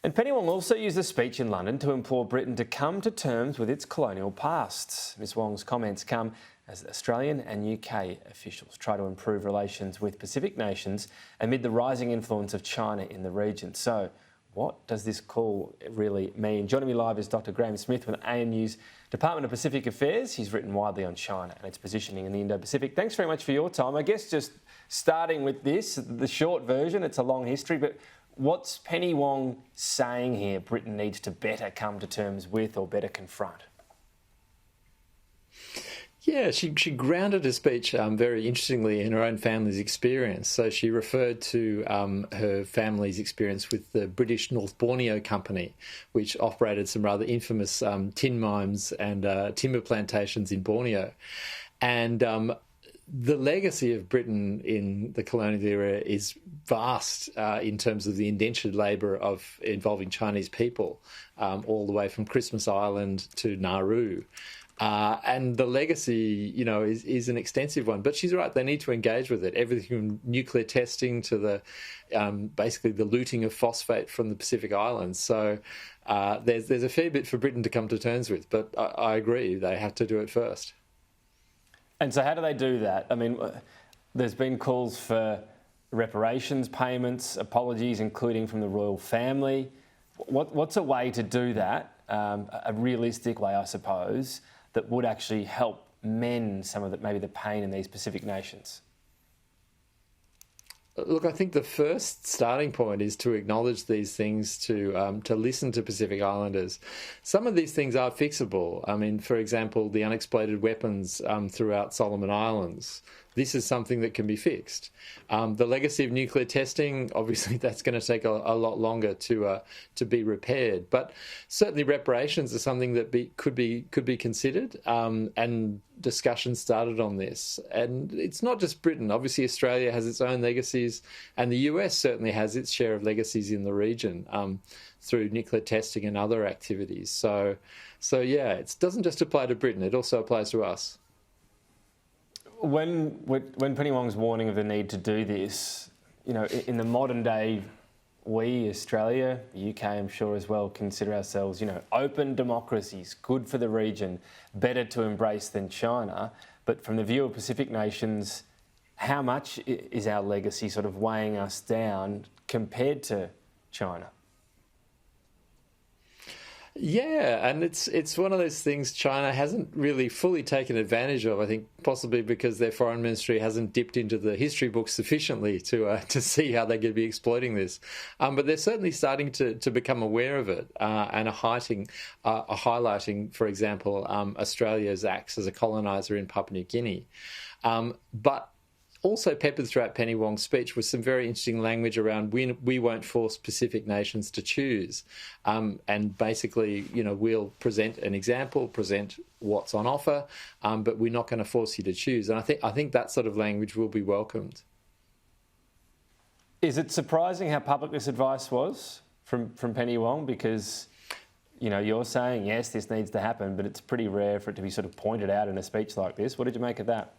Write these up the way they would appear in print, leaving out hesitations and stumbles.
And Penny Wong also used a speech in London to implore Britain to come to terms with its colonial past. Ms Wong's comments come as Australian and UK officials try to improve relations with Pacific nations amid the rising influence of China in the region. So, what does this call really mean? Joining me live is Dr. Graeme Smith with ANU's Department of Pacific Affairs. He's written widely on China and its positioning in the Indo-Pacific. Thanks very much for your time. I guess just starting with this, the short version, it's a long history, but what's Penny Wong saying here Britain needs to better come to terms with or better confront? Yeah, she grounded her speech very interestingly in her own family's experience. So she referred to her family's experience with the British North Borneo Company, which operated some rather infamous tin mines and timber plantations in Borneo. And the legacy of Britain in the colonial era is vast in terms of the indentured labour involving Chinese people, all the way from Christmas Island to Nauru. And the legacy, is an extensive one. But she's right; they need to engage with it. Everything from nuclear testing to the basically the looting of phosphate from the Pacific Islands. So there's a fair bit for Britain to come to terms with. But I agree; they have to do it first. And so, how do they do that? I mean, there's been calls for reparations payments, apologies, including from the royal family. What's a way to do that? A realistic way, I suppose, that would actually help mend some of maybe the pain in these Pacific nations? Look, I think the first starting point is to acknowledge these things, to listen to Pacific Islanders. Some of these things are fixable. I mean, for example, the unexploded weapons throughout Solomon Islands. This is something that can be fixed. The legacy of nuclear testing, obviously, that's going to take a lot longer to be repaired. But certainly, reparations are something that could be considered, and discussion started on this. And it's not just Britain. Obviously, Australia has its own legacies, and the US certainly has its share of legacies in the region through nuclear testing and other activities. So yeah, it doesn't just apply to Britain; it also applies to us. When Penny Wong's warning of the need to do this, in the modern day, we, Australia, the UK, I'm sure as well, consider ourselves, open democracies, good for the region, better to embrace than China. But from the view of Pacific nations, how much is our legacy sort of weighing us down compared to China? Yeah, and it's one of those things China hasn't really fully taken advantage of, I think, possibly because their foreign ministry hasn't dipped into the history books sufficiently to see how they could be exploiting this. But they're certainly starting to become aware of it and are highlighting, for example, Australia's acts as a coloniser in Papua New Guinea. But also peppered throughout Penny Wong's speech was some very interesting language around we won't force Pacific nations to choose. And basically, we'll present an example, present what's on offer, but we're not going to force you to choose. And I think that sort of language will be welcomed. Is it surprising how public this advice was from Penny Wong? Because, you're saying, yes, this needs to happen, but it's pretty rare for it to be sort of pointed out in a speech like this. What did you make of that?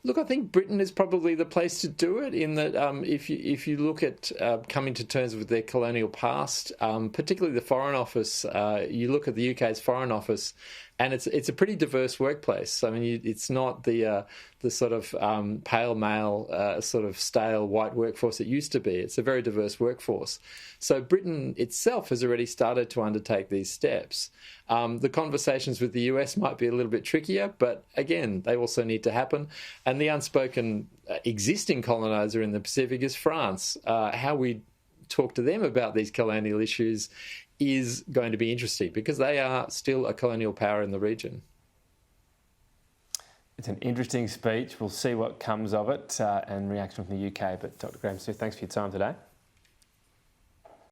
Look, I think Britain is probably the place to do it in that if you look at coming to terms with their colonial past, particularly the Foreign Office, you look at the UK's Foreign Office, and it's a pretty diverse workplace. I mean, it's not the sort of pale male, sort of stale white workforce it used to be. It's a very diverse workforce. So Britain itself has already started to undertake these steps. The conversations with the US might be a little bit trickier, but again, they also need to happen. And the unspoken existing coloniser in the Pacific is France. How we talk to them about these colonial issues is going to be interesting because they are still a colonial power in the region. It's an interesting speech. We'll see what comes of it and reaction from the UK. But Dr. Graeme Smith, thanks for your time today.